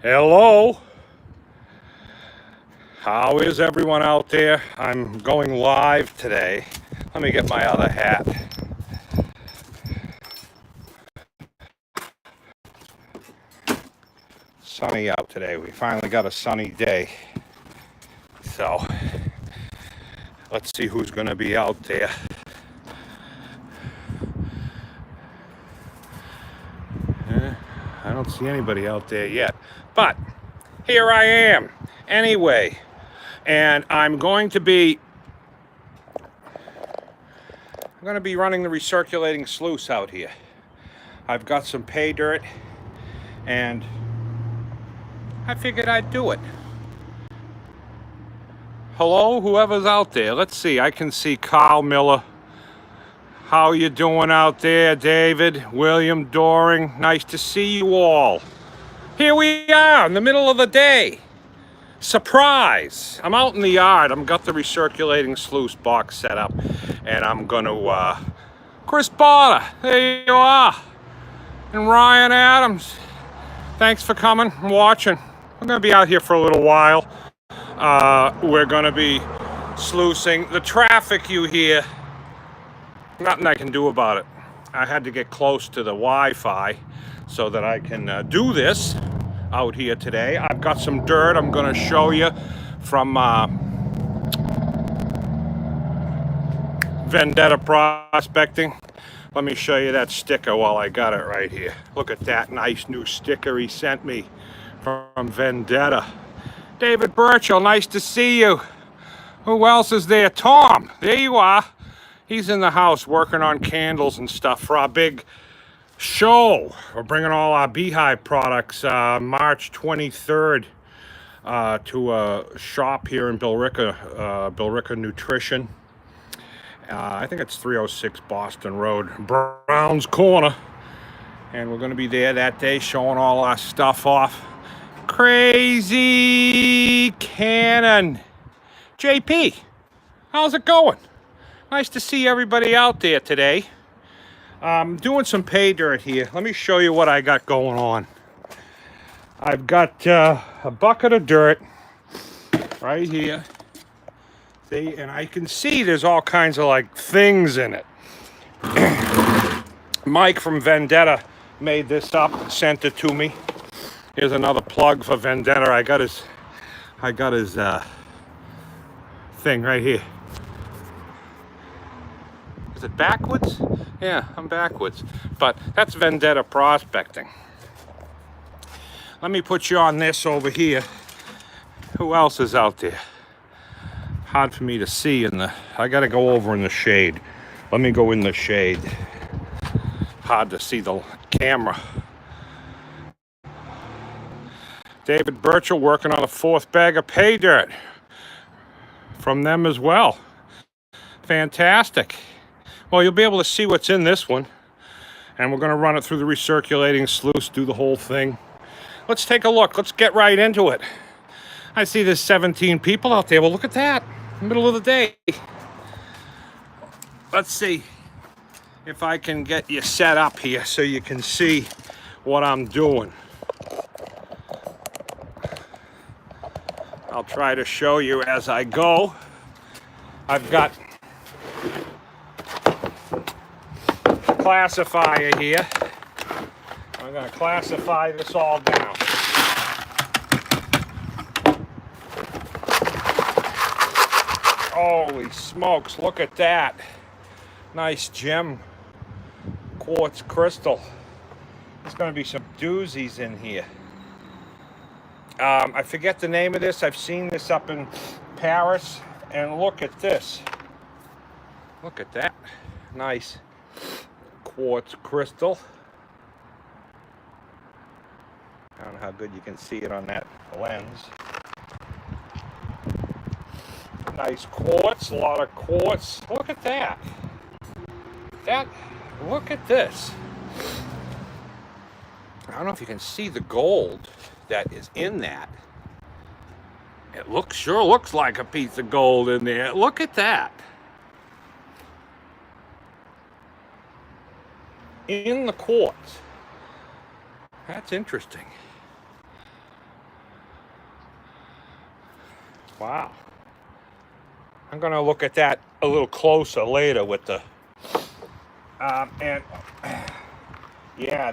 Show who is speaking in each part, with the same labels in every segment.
Speaker 1: Hello. How is everyone out there? I'm going live today. Let me get my other hat. Sunny out today. We finally got a sunny day. So let's see who's going to be out there. I don't see anybody out there yet, but here I am anyway, and I'm going to be running the recirculating sluice out here. I've got some pay dirt, and I figured I'd do it. Hello, whoever's out there. Let's see, I can see Carl Miller. How you doing out there, David? William Doring, nice to see you all. Here we are in the middle of the day. Surprise! I'm out in the yard. I've got the recirculating sluice box set up, and I'm gonna, Chris Barter, there you are. And Ryan Adams, thanks for coming and watching. I'm gonna be out here for a little while. We're gonna be sluicing. The traffic you hear, nothing I can do about it. I had to get close to the Wi-Fi so that I can do this out here today. I've got some dirt I'm going to show you from Vendetta Prospecting. Let me show you that sticker while I got it right here. Look at that nice new sticker he sent me from Vendetta. David Burchell, nice to see you. Who else is there? Tom, there you are. He's in the house working on candles and stuff for our big show. We're bringing all our beehive products March 23rd to a shop here in Billerica Nutrition. I think it's 306 Boston Road, Brown's Corner. And we're going to be there that day showing all our stuff off. Crazy Cannon. JP, how's it going? Nice to see everybody out there today. I'm doing some pay dirt here. Let me show you what I got going on. I've got a bucket of dirt right here. See, and I can see there's all kinds of like things in it. Mike from Vendetta made this up, sent it to me. Here's another plug for Vendetta. I got his thing right here. Is it backwards? Yeah, I'm backwards. But that's Vendetta Prospecting. Let me put you on this over here. Who else is out there? Hard for me to see in the... I gotta go over in the shade. Let me go in the shade. Hard to see the camera. David Burchell working on a 4th bag of pay dirt from them as well. Fantastic. Well, you'll be able to see what's in this one. And we're going to run it through the recirculating sluice, do the whole thing. Let's take a look. Let's get right into it. I see there's 17 people out there. Well, look at that. Middle of the day. Let's see if I can get you set up here so you can see what I'm doing. I'll try to show you as I go. I've got classifier here. I'm going to classify this all down. Holy smokes, look at that. Nice gem quartz crystal. There's going to be some doozies in here. I forget the name of this. I've seen this up in Paris. And look at this. Look at that. Nice quartz crystal. I don't know how good you can see it on that lens. Nice quartz, a lot of quartz. Look at that. Look at this. I don't know if you can see the gold that is in that. It sure looks like a piece of gold in there. Look at that. In the quartz. That's interesting. Wow. I'm gonna look at that a little closer later with the, and yeah,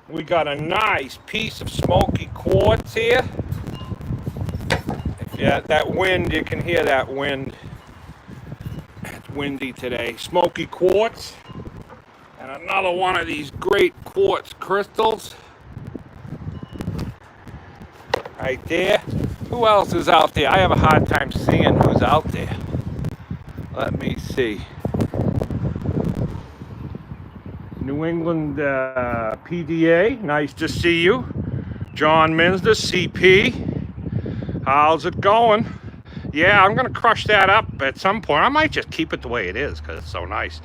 Speaker 1: we got a nice piece of smoky quartz here. Yeah, that wind, you can hear that wind. It's windy today. Smoky quartz. And another one of these great quartz crystals. Right there. Who else is out there? I have a hard time seeing who's out there. Let me see. New England PDA, nice to see you. John Minsder, CP. How's it going? Yeah, I'm gonna crush that up at some point. I might just keep it the way it is because it's so nice.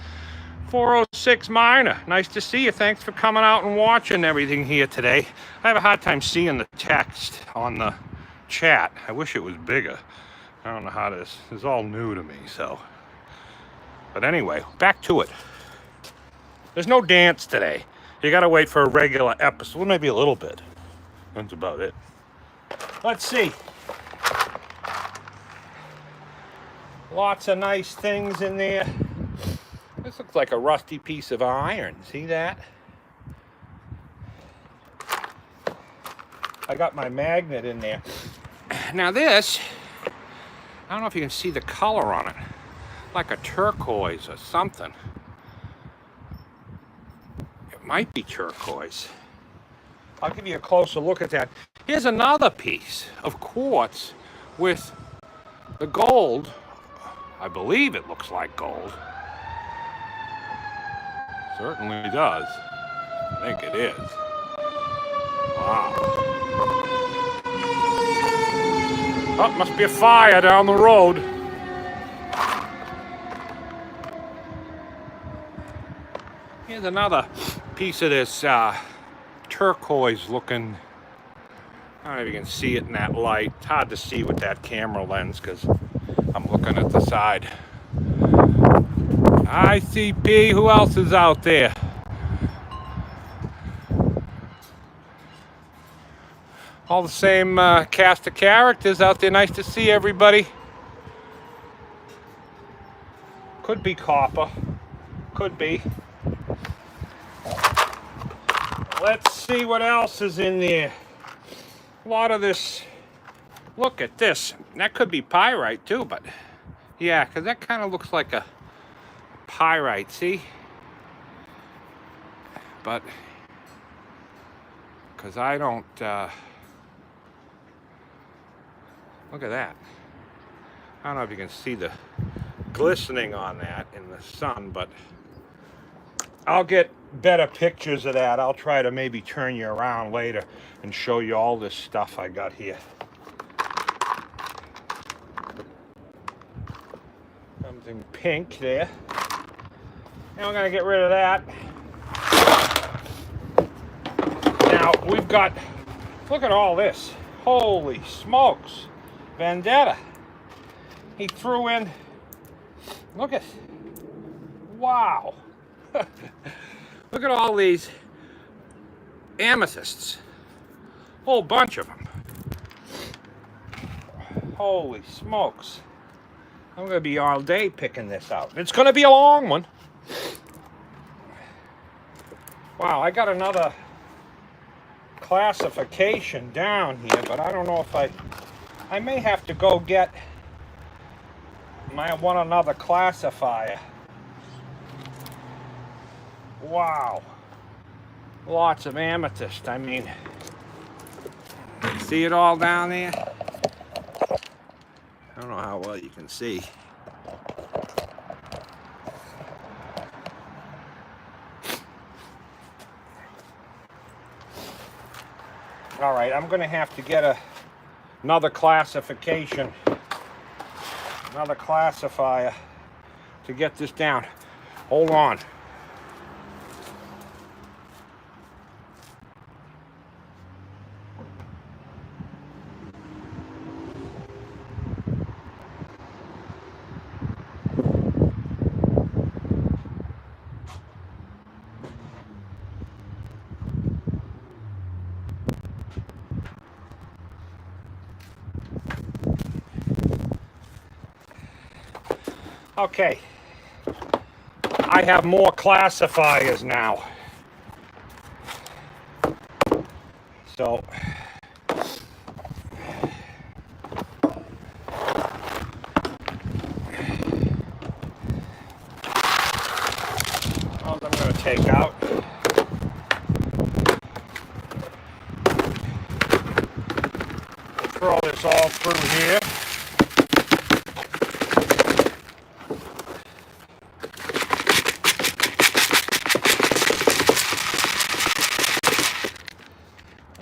Speaker 1: 406 Minor, nice to see you. Thanks for coming out and watching everything here today. I have a hard time seeing the text on the chat. I wish it was bigger. I don't know how this is all new to me, so. But anyway, back to it. There's no dance today. You gotta wait for a regular episode, maybe a little bit. That's about it. Let's see. Lots of nice things in there. This looks like a rusty piece of iron. See that? I got my magnet in there. Now this, I don't know if you can see the color on it. Like a turquoise or something. It might be turquoise. I'll give you a closer look at that. Here's another piece of quartz with the gold. I believe it looks like gold. Certainly does. I think it is. Wow. Oh, must be a fire down the road. Here's another piece of this turquoise looking. I don't know if you can see it in that light. It's hard to see with that camera lens because I'm looking at the side. ICP, who else is out there? All the same cast of characters out there. Nice to see everybody. Could be copper. Could be. Let's see what else is in there. A lot of this. Look at this. That could be pyrite too, but yeah, because that kind of looks like a pyrite, see? But because I don't look at that. I don't know if you can see the glistening on that in the sun, but I'll get better pictures of that. I'll try to maybe turn you around later and show you all this stuff I got here. Something pink there. And we're gonna get rid of that. Now we've got, look at all this. Holy smokes. Vendetta. He threw in, look at, wow. Look at all these amethysts. Whole bunch of them. Holy smokes. I'm gonna be all day picking this out. It's gonna be a long one. Wow, I got another classification down here, but I don't know if I may have to go get another classifier. Wow. Lots of amethyst. I mean, see it all down there? I don't know how well you can see. All right, I'm gonna have to get another classification, another classifier to get this down. Hold on. Okay, I have more classifiers now. So, I'm going to take out. Throw this all through here.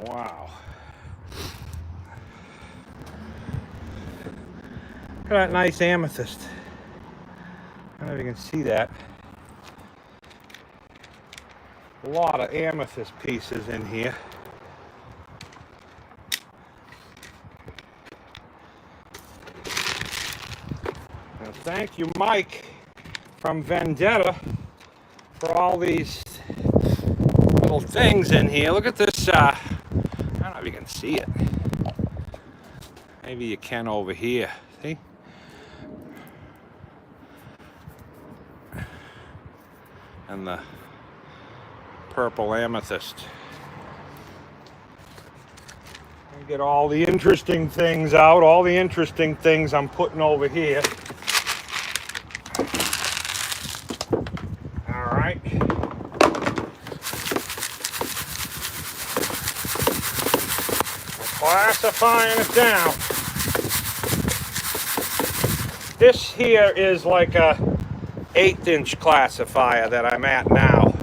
Speaker 1: Wow. Look at that nice amethyst. I don't know if you can see that. A lot of amethyst pieces in here. And thank you, Mike, from Vendetta, for all these little things in here. Look at this, I don't know if you can see it. Maybe you can over here, see? And the purple amethyst. And get all the interesting things out, all the interesting things I'm putting over here. All right. Classifying it down. This here is like a 1/8" classifier that I'm at now.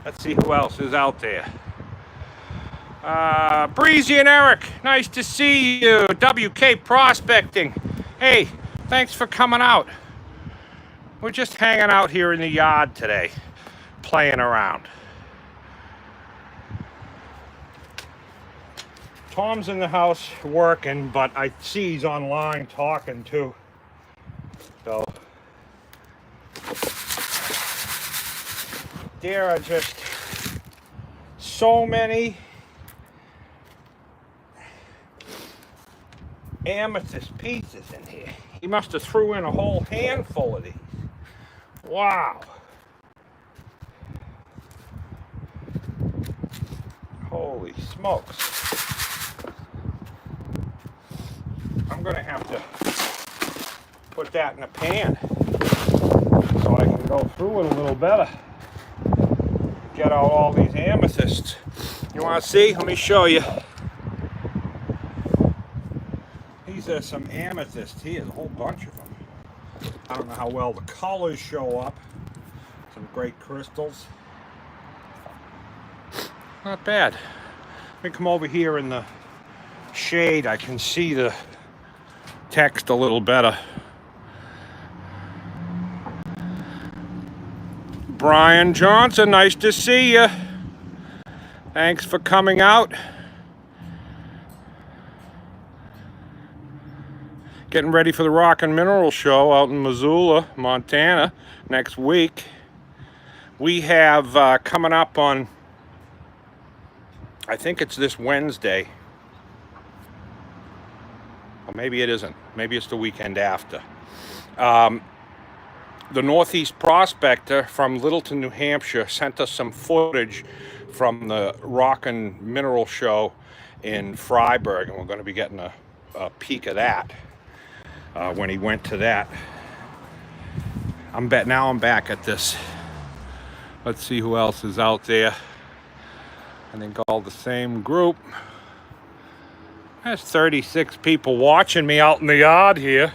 Speaker 1: Let's see who else is out there. Breezy and Eric, nice to see you. WK Prospecting. Hey, thanks for coming out. We're just hanging out here in the yard today, playing around. Tom's in the house working, but I see he's online talking too. So there are just so many amethyst pieces in here. He must have threw in a whole handful of these. Wow. Holy smokes. I'm gonna have to put that in a pan so I can go through it a little better. Get out all these amethysts. You want to see? Let me show you. These are some amethysts here, a whole bunch of them. I don't know how well the colors show up. Some great crystals. Not bad. Let me come over here in the shade. I can see the text a little better. Brian Johnson, nice to see you. Thanks for coming out. Getting ready for the Rock and Mineral Show out in Missoula, Montana, next week. We have coming up on, I think it's this Wednesday. Or maybe it isn't. Maybe it's the weekend after. The Northeast Prospector from Littleton, New Hampshire sent us some footage from the Rock and Mineral Show in Freiburg, and we're going to be getting a peek of that when he went to that. Now I'm back at this. Let's see who else is out there. I think all the same group. There's 36 people watching me out in the yard here.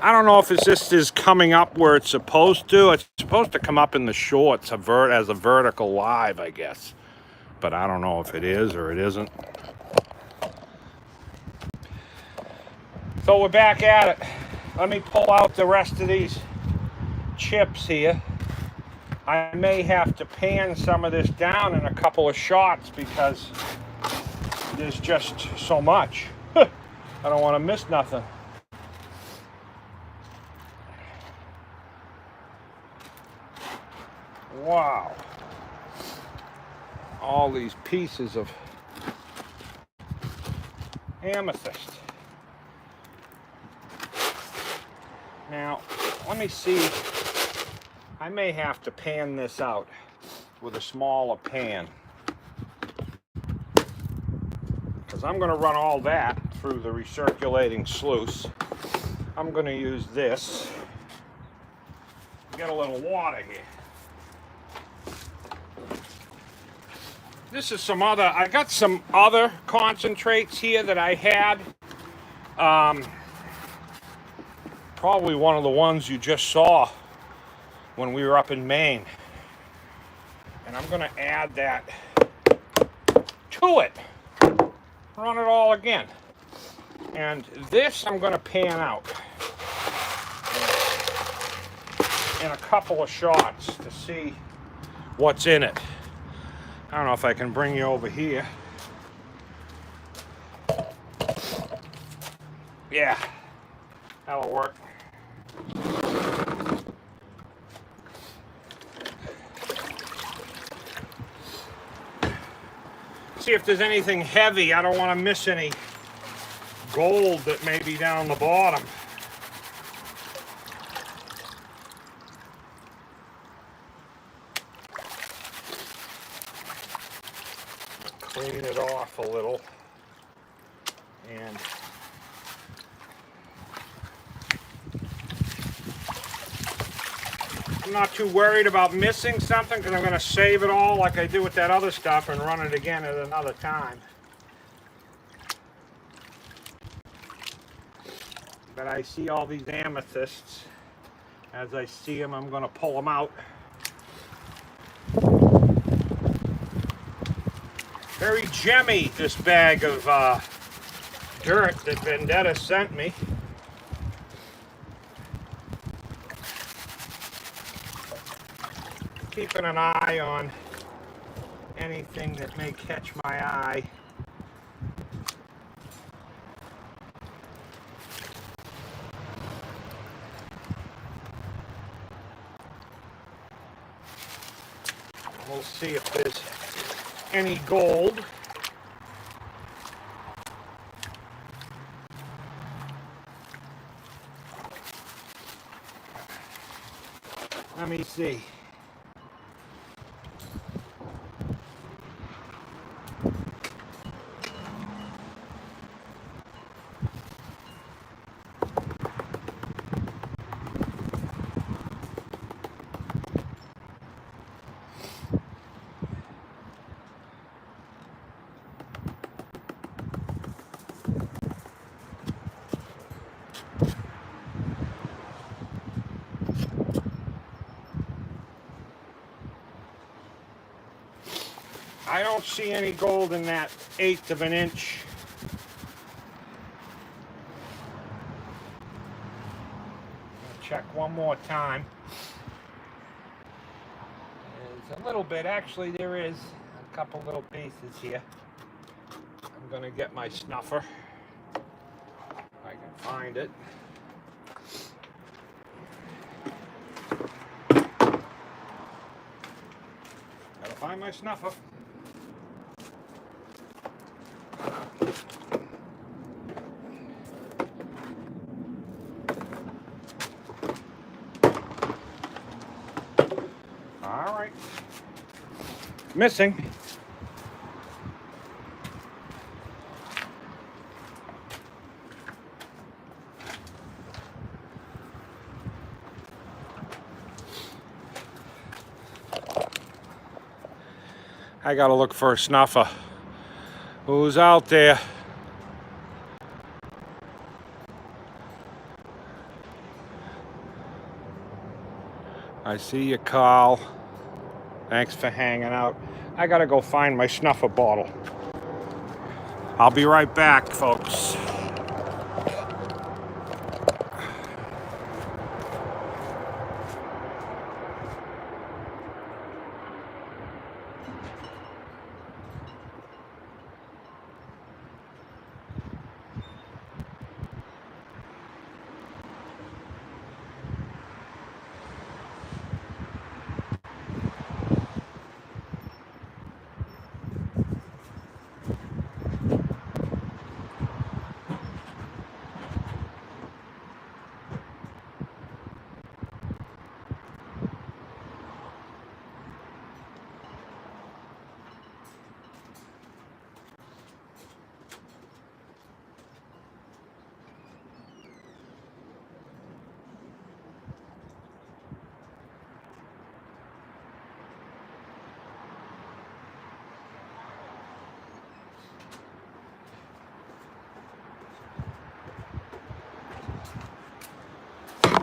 Speaker 1: I don't know if this is coming up where it's supposed to. It's supposed to come up in the shorts as a vertical live, I guess. But I don't know if it is or it isn't. So we're back at it. Let me pull out the rest of these chips here. I may have to pan some of this down in a couple of shots because there's just so much. I don't want to miss nothing. Wow. All these pieces of amethyst. Now, let me see. I may have to pan this out with a smaller pan, because I'm going to run all that through the recirculating sluice. I'm going to use this. Get a little water here. This is some other, I got some other concentrates here that I had. Probably one of the ones you just saw when we were up in Maine. And I'm going to add that to it. Run it all again. And this I'm going to pan out in a couple of shots to see what's in it. I don't know if I can bring you over here. Yeah, that'll work. See if there's anything heavy. I don't want to miss any gold that may be down the bottom. Clean it off a little. And I'm not too worried about missing something, because I'm going to save it all like I do with that other stuff and run it again at another time. But I see all these amethysts. As I see them, I'm going to pull them out. Very gemmy, this bag of dirt that Vendetta sent me. Keeping an eye on anything that may catch my eye. We'll see if there's any gold. Let me see. I don't see any gold in that 1/8 of an inch. I'll check one more time. There's a little bit, actually there is a couple little pieces here. I'm going to get my snuffer, if I can find it. Gotta find my snuffer. All right. Missing. I gotta look for a snuffer. Who's out there? I see you, Carl. Thanks for hanging out. I gotta go find my snuffer bottle. I'll be right back, folks.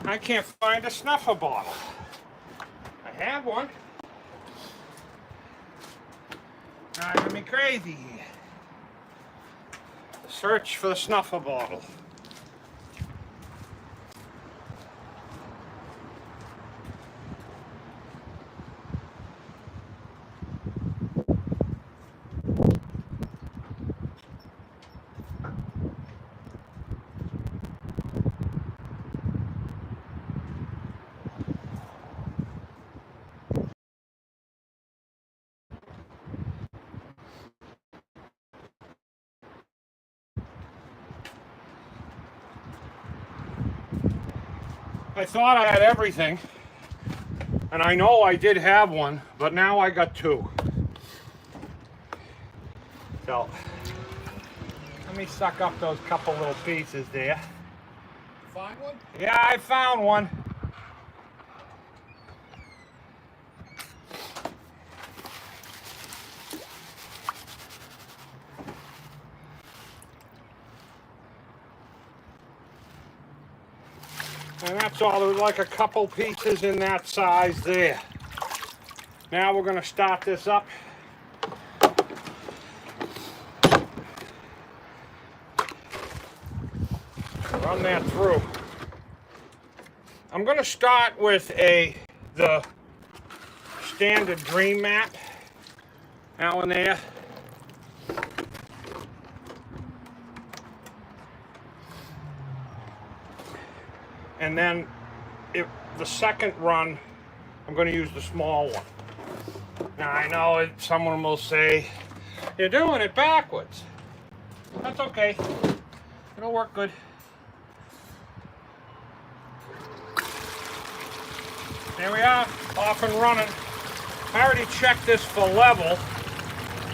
Speaker 1: I can't find a snuffer bottle. I have one. Driving me crazy here. Search for the snuffer bottle. I thought I had everything, and I know I did have one, but now I got two. So, let me suck up those couple little pieces there.
Speaker 2: Find one?
Speaker 1: Yeah, I found one. And that's all. There was like a couple pieces in that size there. Now we're going to start this up. Run that through. I'm going to start with the standard dream mat. That one there. And then the second run, I'm going to use the small one. Now I know someone will say, you're doing it backwards. That's okay. It'll work good. There we are, off and running. I already checked this for level.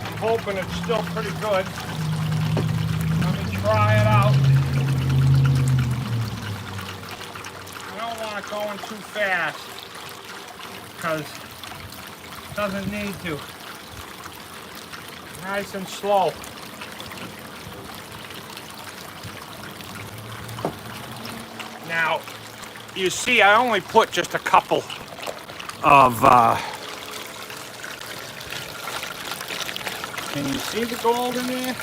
Speaker 1: I'm hoping it's still pretty good. Let me try it out. I don't want it going too fast because it doesn't need to. Nice and slow. Now, you see, I only put just a couple of, can you see the gold in there?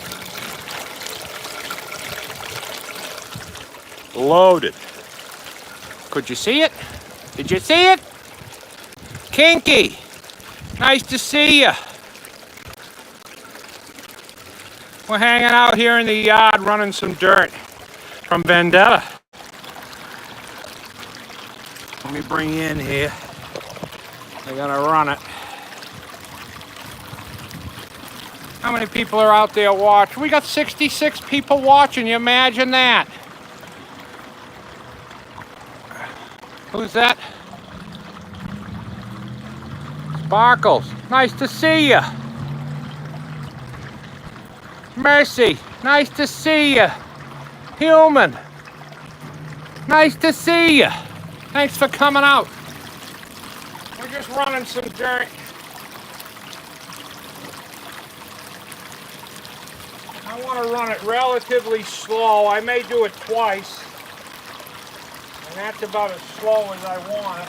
Speaker 1: Loaded. Could you see it? Did you see it? Kinky. Nice to see you. We're hanging out here in the yard running some dirt from Vendetta. Let me bring you in here. They're gonna run it. How many people are out there watching? We got 66 people watching. You imagine that? Who's that? Sparkles. Nice to see you. Mercy. Nice to see you. Human. Nice to see you. Thanks for coming out. We're just running some dirt. I want to run it relatively slow. I may do it twice. And that's about as slow as I want it.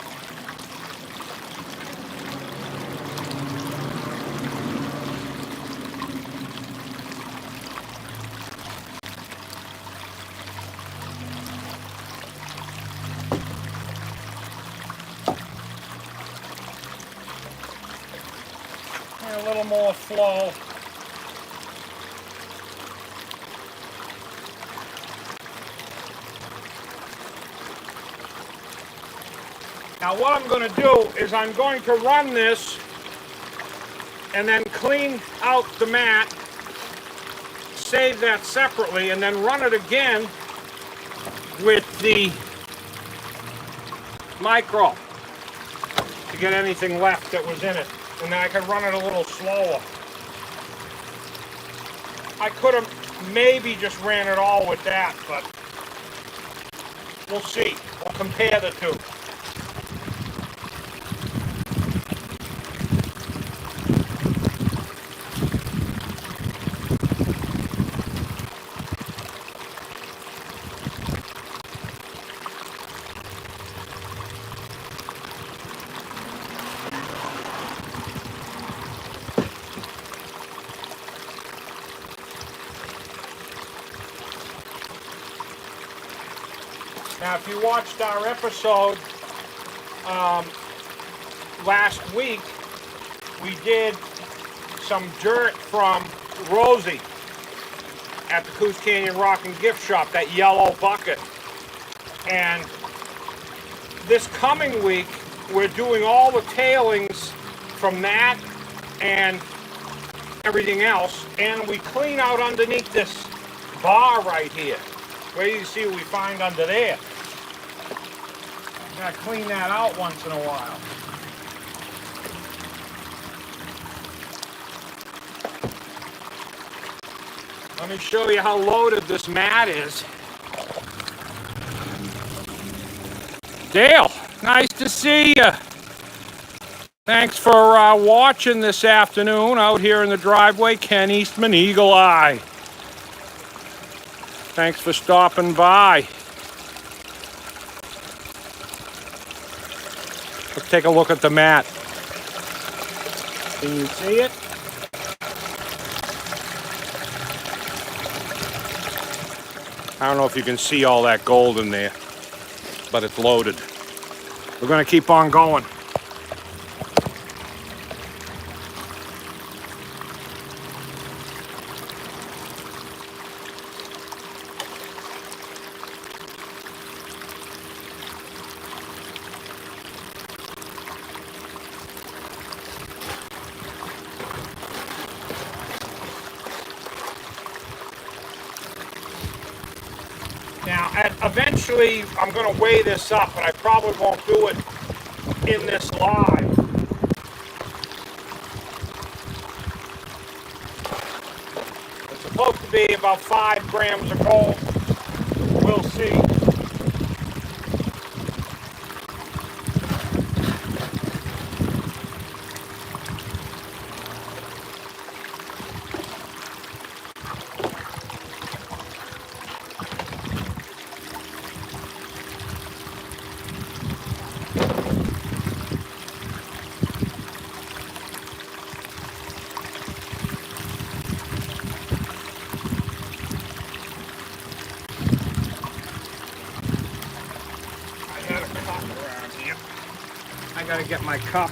Speaker 1: And a little more flow. Now what I'm going to do is I'm going to run this and then clean out the mat, save that separately, and then run it again with the micro to get anything left that was in it. And then I can run it a little slower. I could have maybe just ran it all with that, but we'll see. We'll compare the two. Now, if you watched our episode last week, we did some dirt from Rosie at the Coos Canyon Rock and Gift Shop, that yellow bucket. And this coming week, we're doing all the tailings from that and everything else, and we clean out underneath this bar right here. Where you can see what we find under there. Gotta clean that out once in a while. Let me show you how loaded this mat is. Dale, nice to see you. Thanks for watching this afternoon out here in the driveway. Ken Eastman, Eagle Eye. Thanks for stopping by. Let's take a look at the mat. Can you see it? I don't know if you can see all that gold in there, but it's loaded. We're going to keep on going. Now, eventually, I'm going to weigh this up, but I probably won't do it in this live. It's supposed to be about 5 grams of gold. We'll see. I gotta get my cup.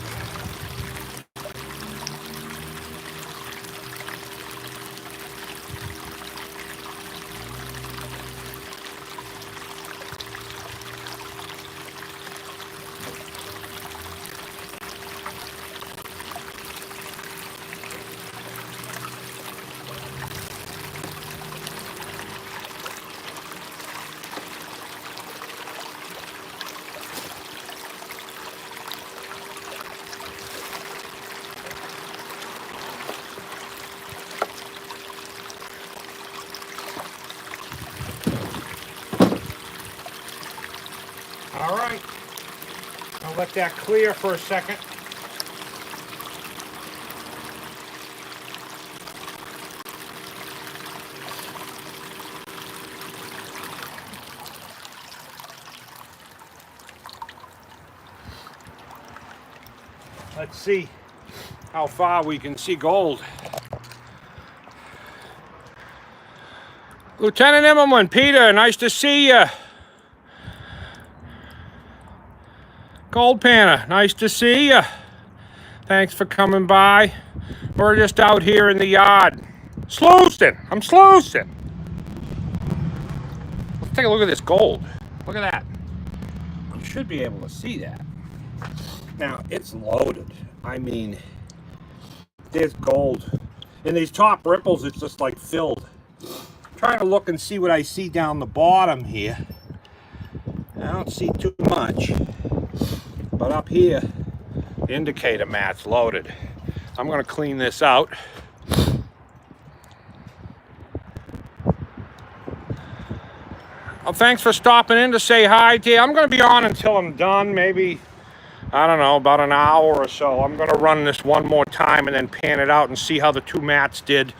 Speaker 1: All right, I'll let that clear for a second. Let's see how far we can see gold. Lieutenant Immelman, Peter, nice to see you. Gold Panner, nice to see you. Thanks for coming by. We're just out here in the yard. Sluicing, I'm sluicing. Let's take a look at this gold. Look at that. You should be able to see that. Now, it's loaded. I mean, there's gold. In these top ripples, it's just like filled. I'm trying to look and see what I see down the bottom here. I don't see too much. But up here, the indicator mat's loaded. I'm going to clean this out. Well, thanks for stopping in to say hi, dear. I'm going to be on until I'm done, maybe, I don't know, about an hour or so. I'm going to run this one more time and then pan it out and see how the 2 mats did.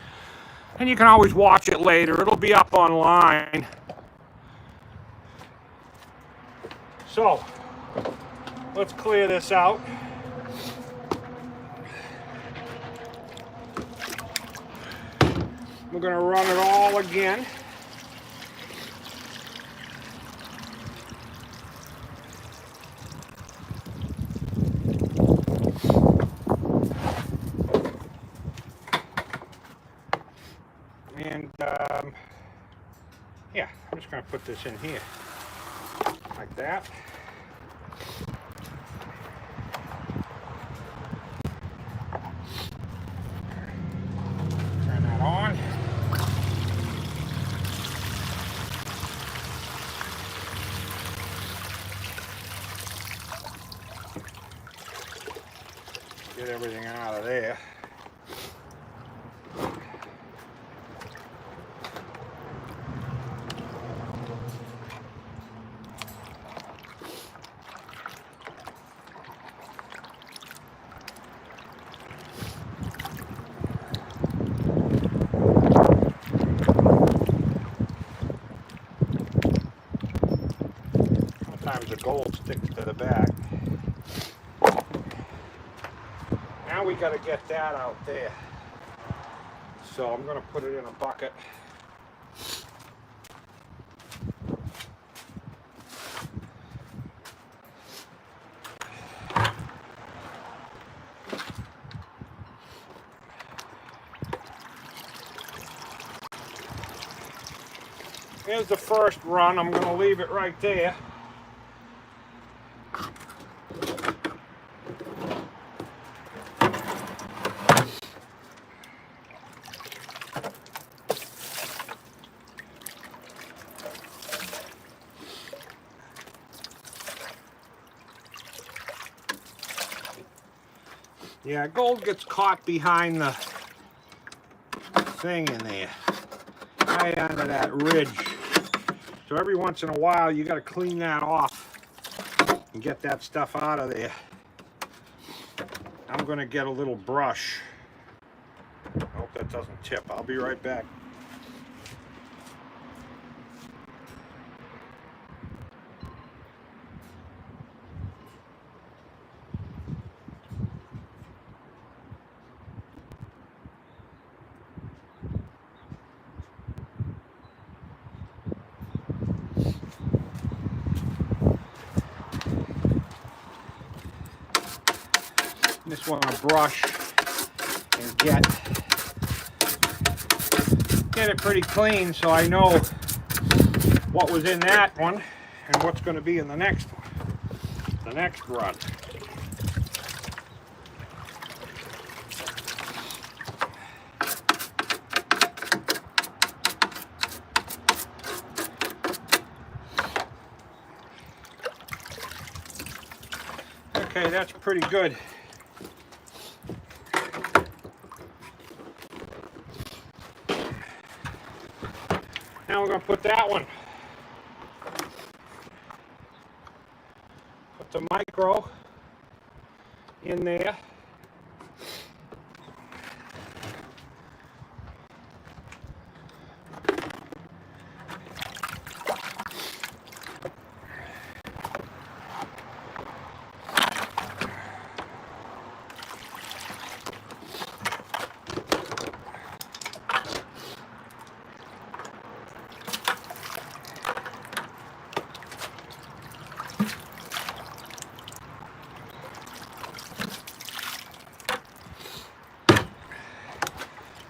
Speaker 1: And you can always watch it later. It'll be up online. So, let's clear this out. We're going to run it all again. just going to put this in here, like that. Turn that on. Get everything out of there. Sometimes the gold sticks to the back. Now we got to get that out there. So I'm going to put it in a bucket. Here's the first run. I'm going to leave it right there. Yeah, gold gets caught behind the thing in there, right under that ridge. So every once in a while, you got to clean that off and get that stuff out of there. I'm going to get a little brush. Hope that doesn't tip. I'll be right back. Just want to brush and get it pretty clean so I know what was in that one and what's going to be in the next one, the next run. Okay, that's pretty good. Now we're going to put that one. Put the micro in there.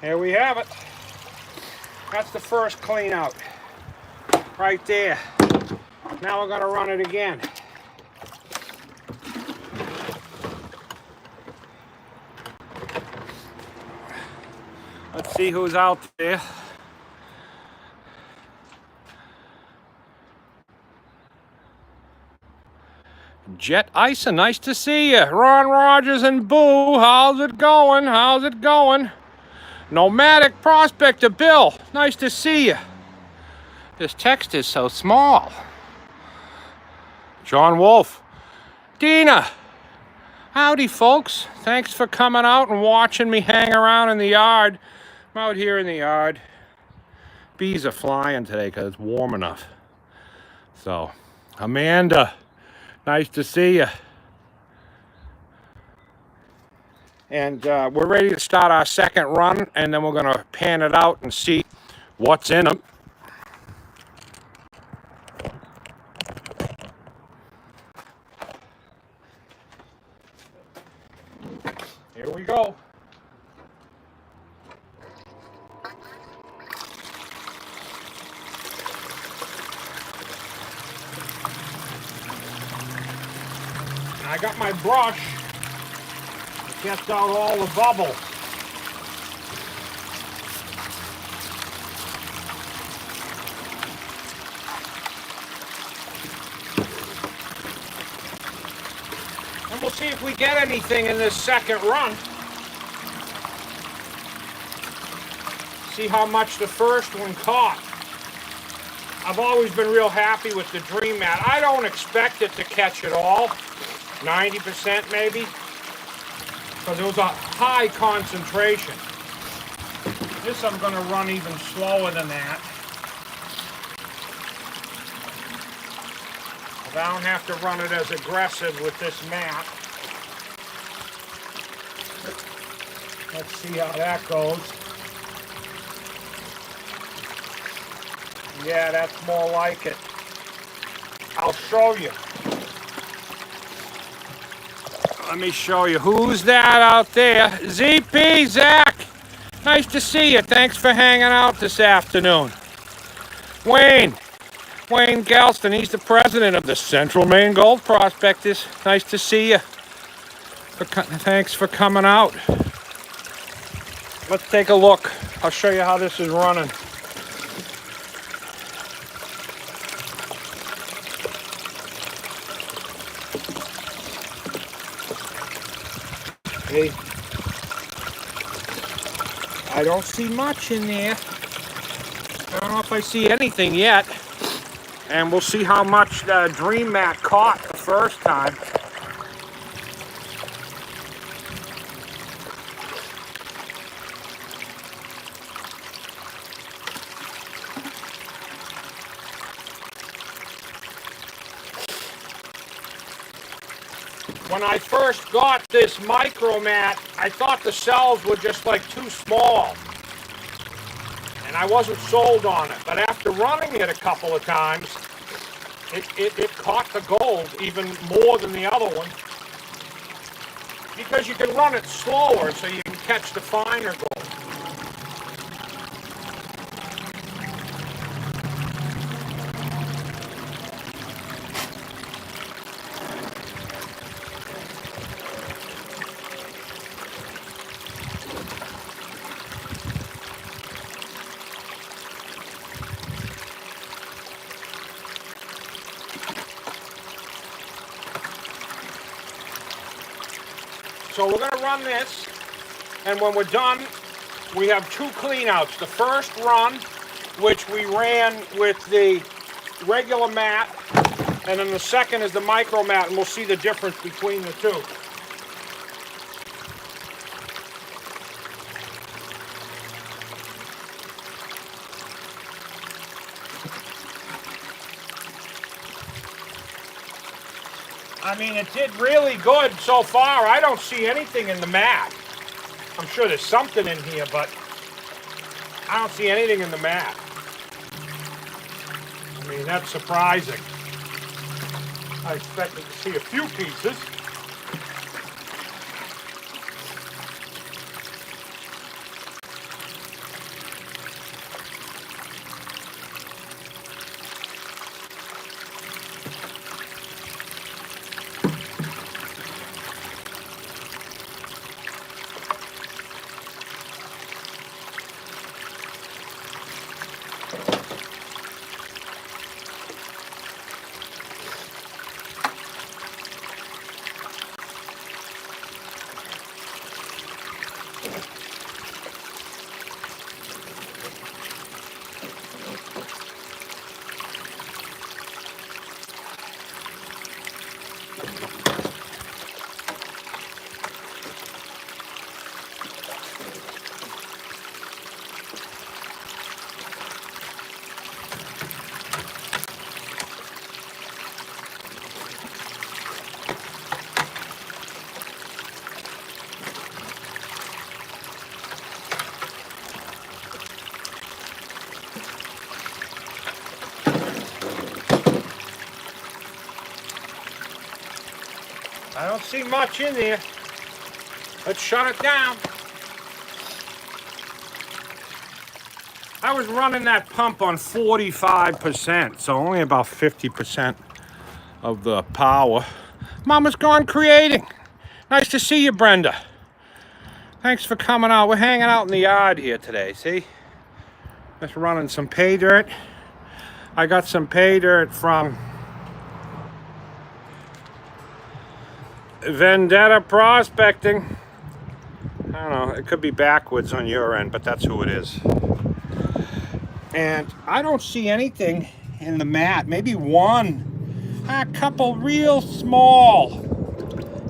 Speaker 1: There we have it. That's the first clean out right there. Now we're going to run it again. Let's see who's out there. Jet Ison, nice to see you. Ron Rogers and Boo, how's it going? How's it going? Nomadic Prospector Bill, nice to see you. This text is so small. John Wolf. Dina. Howdy, folks. Thanks for coming out and watching me hang around in the yard. I'm out here in the yard. Bees are flying today because it's warm enough. So, Amanda, nice to see you. And we're ready to start our second run, and then we're going to pan it out and see what's in them. Here we go. got my brush. It gets out all the bubbles. And we'll see if we get anything in this second run. See how much the first one caught. I've always been real happy with the Dream Mat. I don't expect it to catch it all, 90% maybe, because it was a high concentration. This I'm going to run even slower than that. I don't have to run it as aggressive with this mat. Let's see how that goes. Yeah, that's more like it. I'll show you. Let me show you. Who's that out there? ZP, Zach. Nice to see you. Thanks for hanging out this afternoon. Wayne Galston. He's the president of the Central Maine Gold Prospectors. Nice to see you. Thanks for coming out. Let's take a look. I'll show you how this is running. I don't see much in there. I don't know if I see anything yet. And we'll see how much the Dream Mat caught the first time. When I first got this micro mat, I thought the cells were just like too small. And I wasn't sold on it. But after running it a couple of times, it caught the gold even more than the other one. Because you can run it slower so you can catch the finer gold. So we're going to run this, and when we're done, we have two cleanouts. The first run, which we ran with the regular mat, and then the second is the micro mat, and we'll see the difference between the two. I mean, it did really good so far. I don't see anything in the mat. I'm sure there's something in here, but I don't see anything in the mat. I mean, that's surprising. I expected to see a few pieces. I don't see much in there. Let's shut it down. I was running that pump on 45%, so only about 50% of the power. Mama's gone creating. Nice to see you, Brenda. Thanks for coming out. We're hanging out in the yard here today, see? Just running some pay dirt. I got some pay dirt from Vendetta Prospecting. I don't know, it could be backwards on your end, but that's who it is. And I don't see anything in the mat. Maybe one, a couple real small.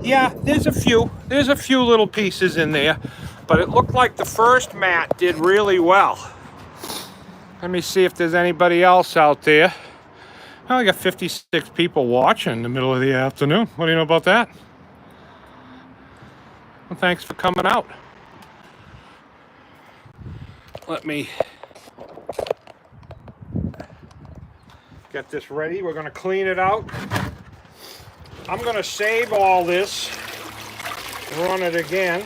Speaker 1: Yeah, there's a few. There's a few little pieces in there, but it looked like the first mat did really well. Let me see if there's anybody else out there. Well, I got 56 people watching in the middle of the afternoon. What do you know about that? Well, thanks for coming out. Let me get this ready. We're going to clean it out. I'm going to save all this, run it again.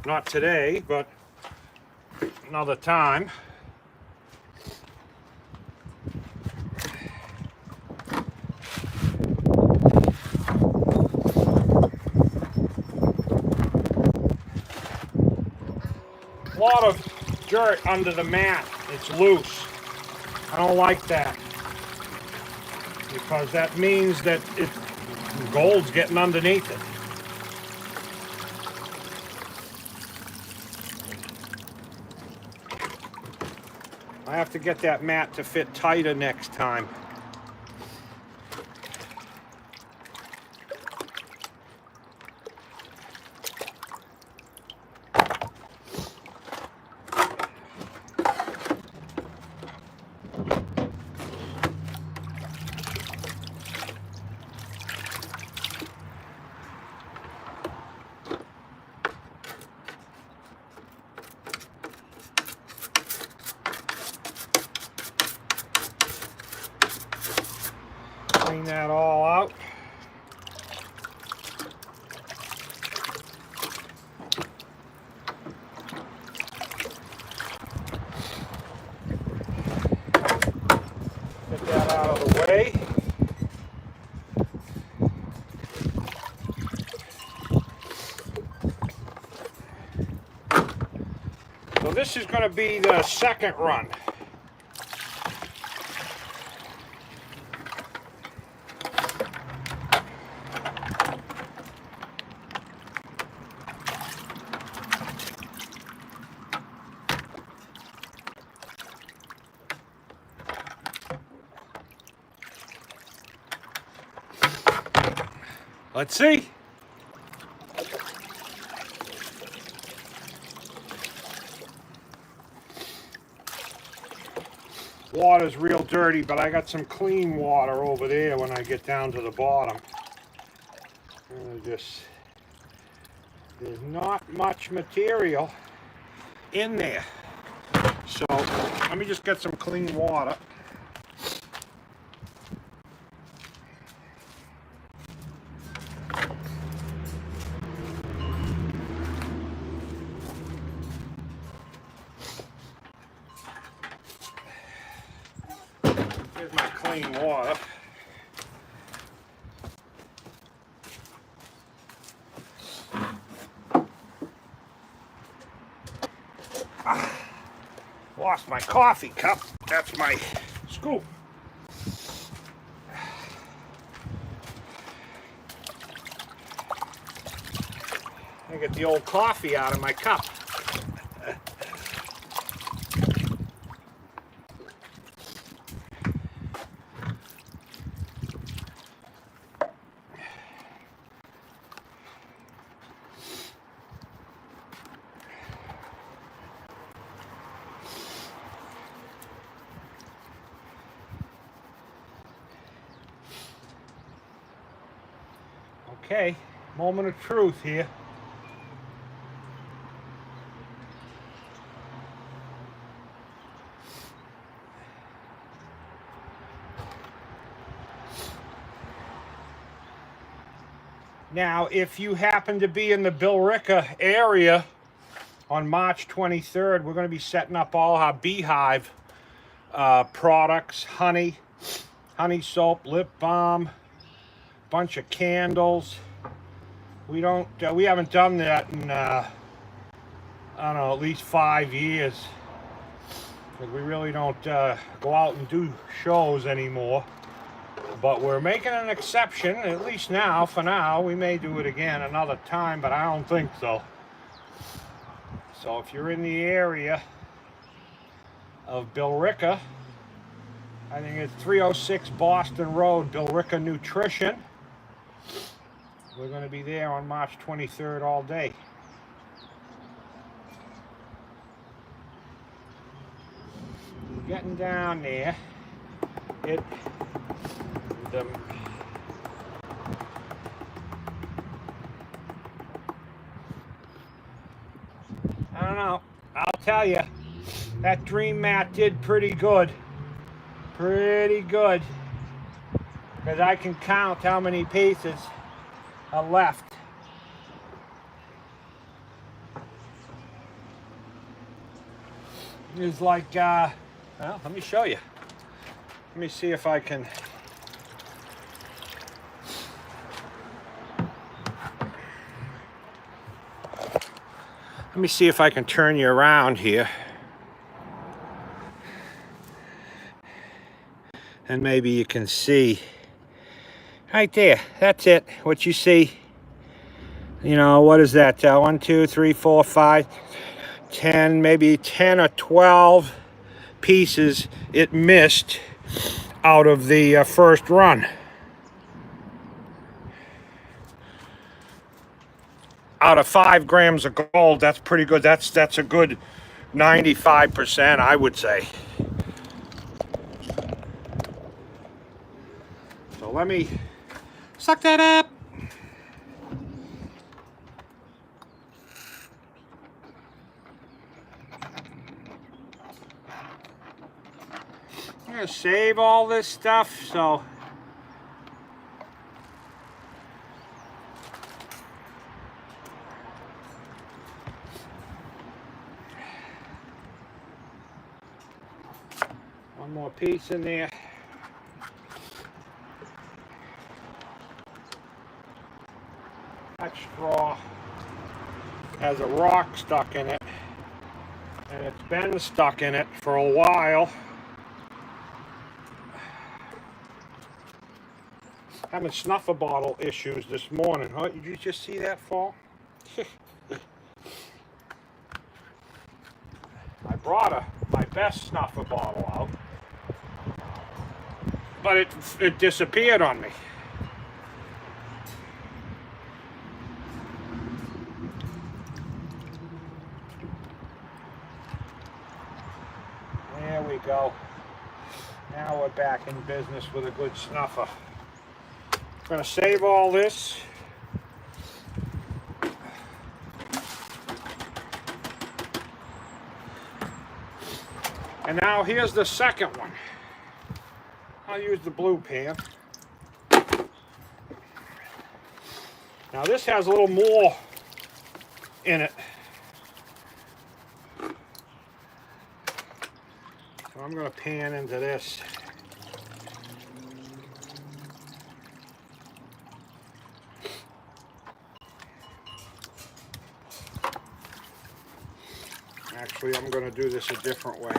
Speaker 1: Not today, but another time. A lot of dirt under the mat. It's loose. I don't like that, because that means that gold's getting underneath it. I have to get that mat to fit tighter next time. Clean that all out. Get that out of the way. So this is going to be the second run. Let's see. Water's real dirty, but I got some clean water over there when I get down to the bottom. There's not much material in there. So let me just get some clean water. Here's my clean water. Lost my coffee cup. That's my scoop. I get the old coffee out of my cup. Okay, moment of truth here. Now, if you happen to be in the Billerica area on March 23rd, we're going to be setting up all our beehive products, honey, honey soap, lip balm, bunch of candles. We haven't done that in, I don't know, at least 5 years. Because we really don't go out and do shows anymore. But we're making an exception, at least now, for now. We may do it again another time, but I don't think so. So if you're in the area of Billerica, I think it's 306 Boston Road, Billerica Nutrition. We're going to be there on March 23rd all day. Getting down there, I don't know, I'll tell you, that dream mat did pretty good. Pretty good. Because I can count how many pieces are left. It's like, well, let me show you. Let me see if I can. Let me see if I can turn you around here. And maybe you can see. Right there, that's it. What you see. You know, what is that? 1, 2, 3, 4, 5, 10, maybe 10 or 12 pieces it missed out of the first run. Out of 5 grams of gold, that's pretty good. That's a good 95%, I would say. So let me suck that up. I'm gonna save all this stuff, so one more piece in there. That straw has a rock stuck in it, and it's been stuck in it for a while. Having snuffer bottle issues this morning. Huh? Did you just see that fall? I brought my best snuffer bottle out, but it disappeared on me. There we go. Now we're back in business with a good snuffer. I'm going to save all this. And now here's the second one. I'll use the blue pan. Now this has a little more in it. So I'm going to pan into this. Actually, I'm going to do this a different way.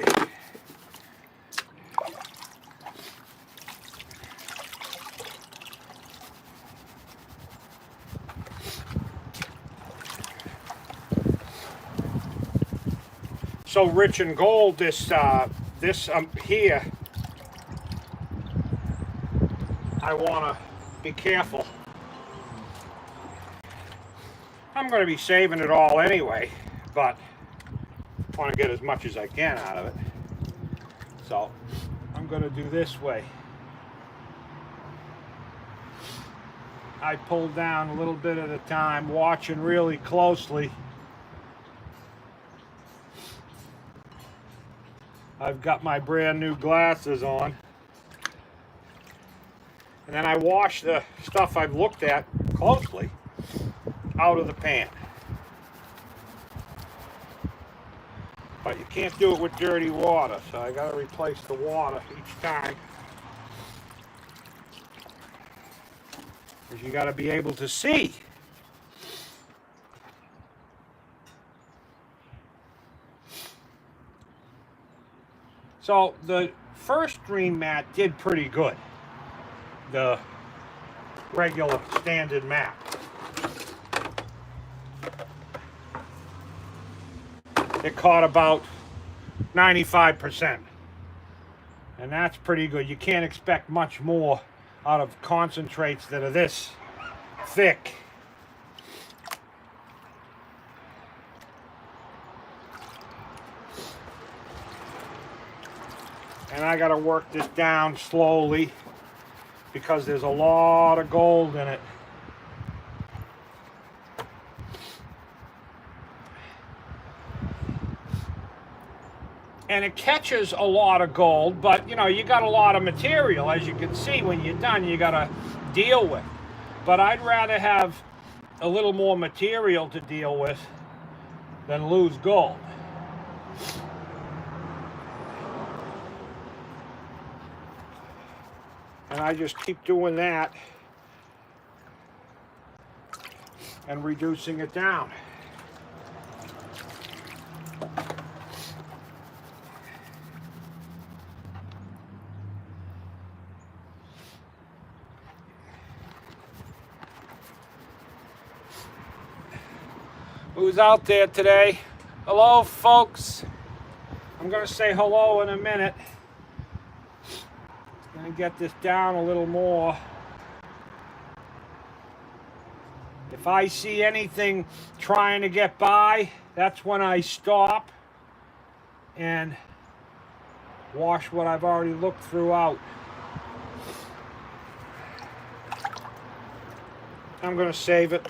Speaker 1: So rich in gold, this here, I want to be careful. I'm going to be saving it all anyway, but I want to get as much as I can out of it. So I'm going to do this way. I pull down a little bit at a time, watching really closely. I've got my brand new glasses on. And then I wash the stuff I've looked at closely out of the pan. But you can't do it with dirty water, so I gotta replace the water each time. because you got to be able to see. So the first green mat did pretty good. The regular standard mat. It caught about 95%. And that's pretty good. You can't expect much more out of concentrates that are this thick. And I got to work this down slowly because there's a lot of gold in it. And it catches a lot of gold, but you know, you got a lot of material, as you can see. When you're done, you got to deal with. But I'd rather have a little more material to deal with than lose gold. And I just keep doing that and reducing it down. Who's out there today? Hello, folks. I'm going to say hello in a minute. Going to get this down a little more. If I see anything trying to get by, that's when I stop and wash what I've already looked through out. I'm going to save it.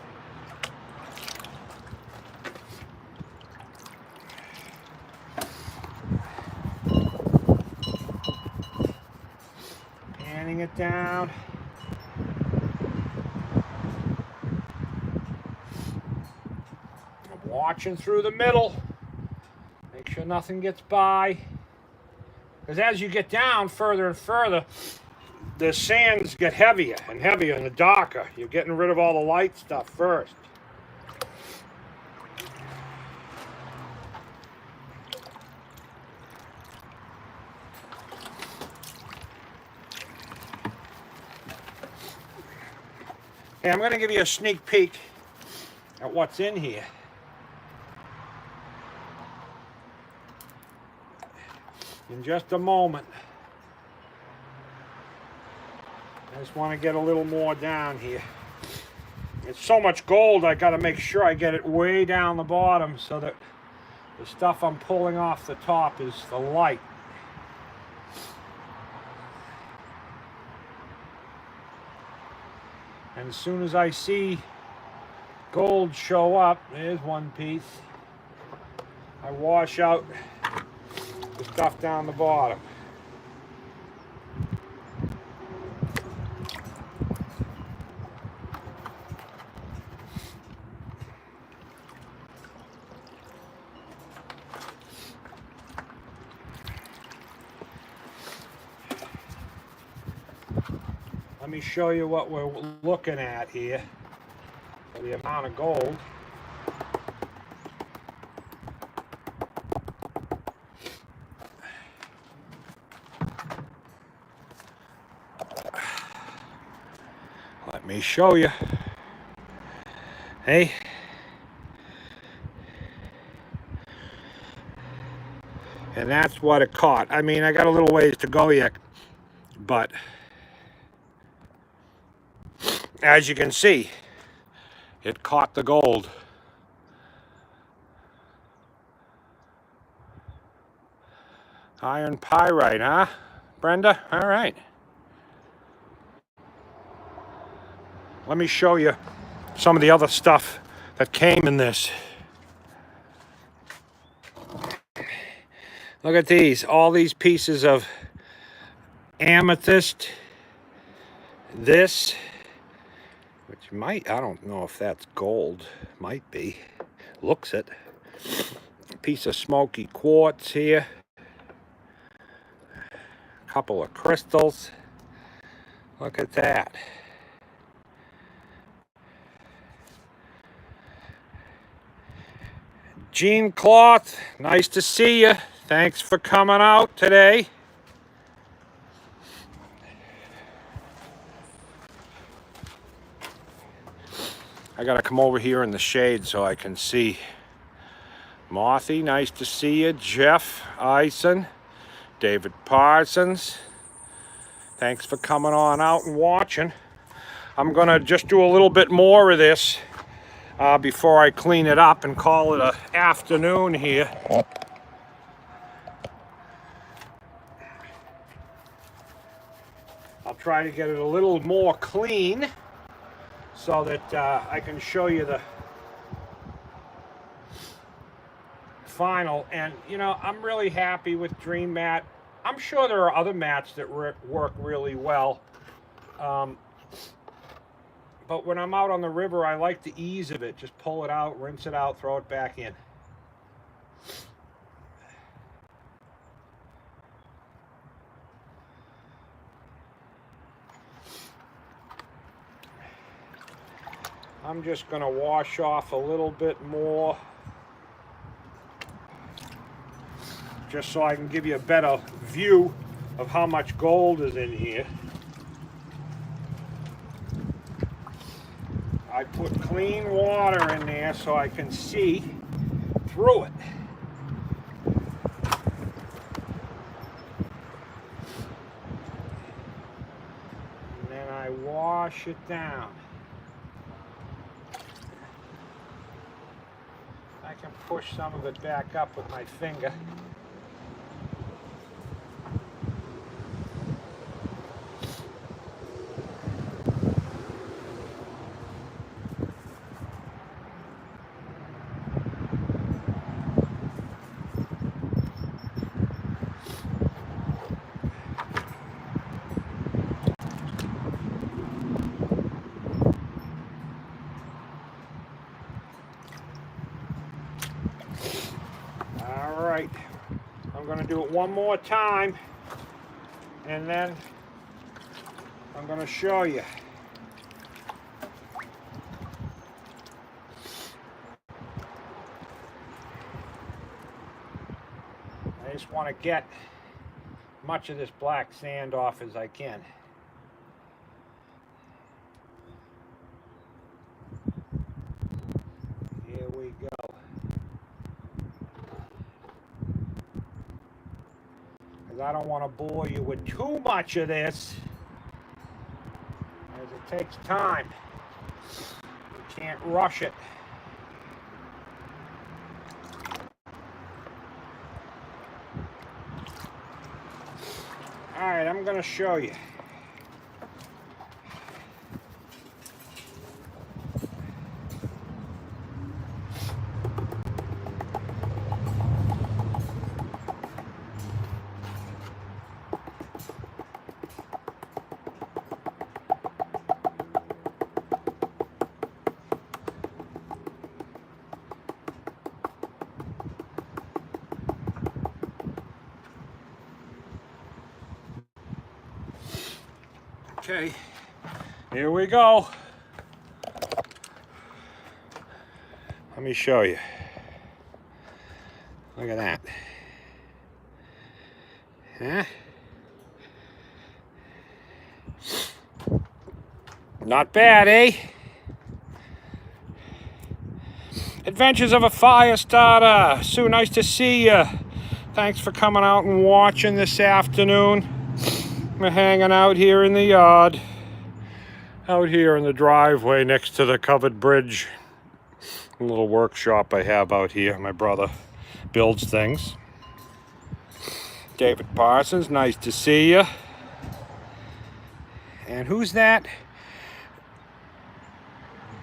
Speaker 1: Panning it down. I'm watching through the middle. Make sure nothing gets by. Because as you get down further and further, the sands get heavier and heavier and the darker. You're getting rid of all the light stuff first. Hey, I'm going to give you a sneak peek at what's in here. In just a moment. I just want to get a little more down here. It's so much gold, I got to make sure I get it way down the bottom so that the stuff I'm pulling off the top is the light. And as soon as I see gold show up, there's one piece, I wash out the stuff down the bottom. Let me show you what we're looking at here for the amount of gold. Let me show you. Hey. And that's what it caught. I mean, I got a little ways to go yet, but as you can see, it caught the gold. Iron pyrite, huh, Brenda? All right. Let me show you some of the other stuff that came in this. Look at these, all these pieces of amethyst. This, which might, I don't know if that's gold, might be, looks it. A piece of smoky quartz here. A couple of crystals. Look at that. Jean Cloth, nice to see you. Thanks for coming out today. I gotta come over here in the shade so I can see. Mothy, nice to see you. Jeff Eisen, David Parsons. Thanks for coming on out and watching. I'm gonna just do a little bit more of this before I clean it up and call it an afternoon here. I'll try to get it a little more clean so that I can show you the final. And you know, I'm really happy with Dream Mat. I'm sure there are other mats that work really well. But when I'm out on the river, I like the ease of it. Just pull it out, rinse it out, throw it back in. I'm just going to wash off a little bit more, just so I can give you a better view of how much gold is in here. I put clean water in there so I can see through it. And then I wash it down. I can push some of it back up with my finger. I'm going to do it one more time, and then I'm going to show you. I just want to get much of this black sand off as I can. Here we go. I don't want to bore you with too much of this, as it takes time. You can't rush it. All right, I'm going to show you. Okay, here we go. Let me show you. Look at that. Huh? Not bad, eh? Adventures of a Fire Starter. Sue, nice to see you. Thanks for coming out and watching this afternoon. We're hanging out here in the yard, out here in the driveway next to the covered bridge. A little workshop I have out here. My brother builds things. David Parsons, nice to see you. And who's that?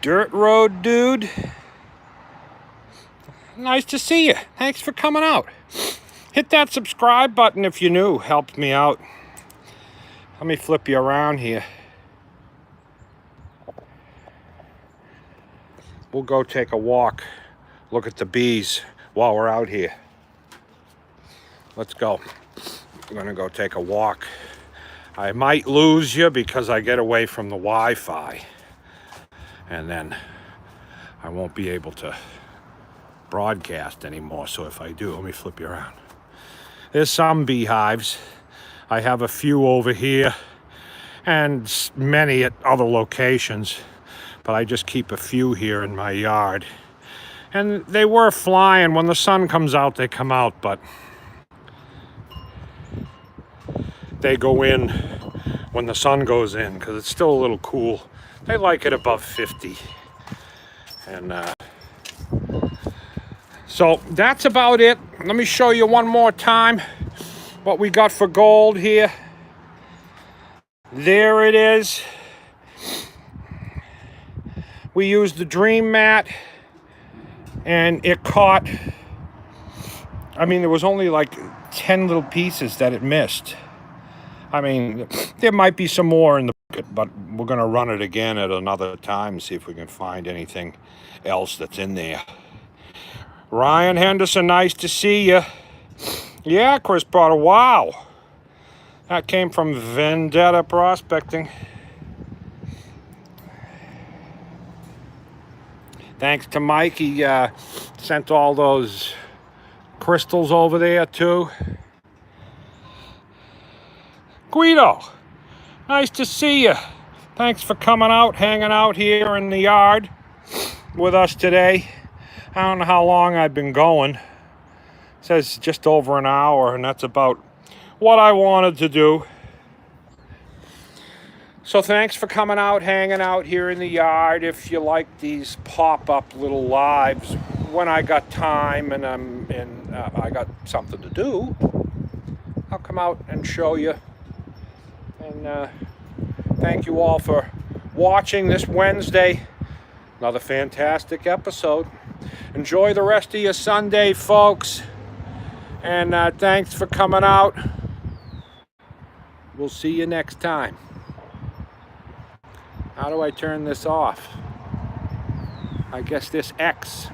Speaker 1: Dirt Road Dude. Nice to see you. Thanks for coming out. Hit that subscribe button if you're new. Helps me out. Let me flip you around here. We'll go take a walk, look at the bees while we're out here. Let's go. I'm gonna go take a walk. I might lose you because I get away from the Wi-Fi, and then I won't be able to broadcast anymore, so if I do, let me flip you around. There's some beehives. I have a few over here and many at other locations, but I just keep a few here in my yard. And they were flying. When the sun comes out, they come out, but they go in when the sun goes in because it's still a little cool. They like it above 50. And so that's about it. Let me show you one more time what we got for gold here. There it is. We used the Dream Mat and it caught, I mean, there was only like 10 little pieces that it missed. I mean, there might be some more in the bucket, but we're gonna run it again at another time, see if we can find anything else that's in there. Ryan Henderson, nice to see you. Yeah, Chris Potter, wow. That came from Vendetta Prospecting. Thanks to Mike, he sent all those crystals over there too. Guido, nice to see you. Thanks for coming out, hanging out here in the yard with us today. I don't know how long I've been going. It says just over an hour, and that's about what I wanted to do. So thanks for coming out, hanging out here in the yard. If you like these pop-up little lives, when I got time and I got something to do, I'll come out and show you. And thank you all for watching this Wednesday. Another fantastic episode. Enjoy the rest of your Sunday, folks. And thanks for coming out. We'll see you next time. How do I turn this off? I guess this X.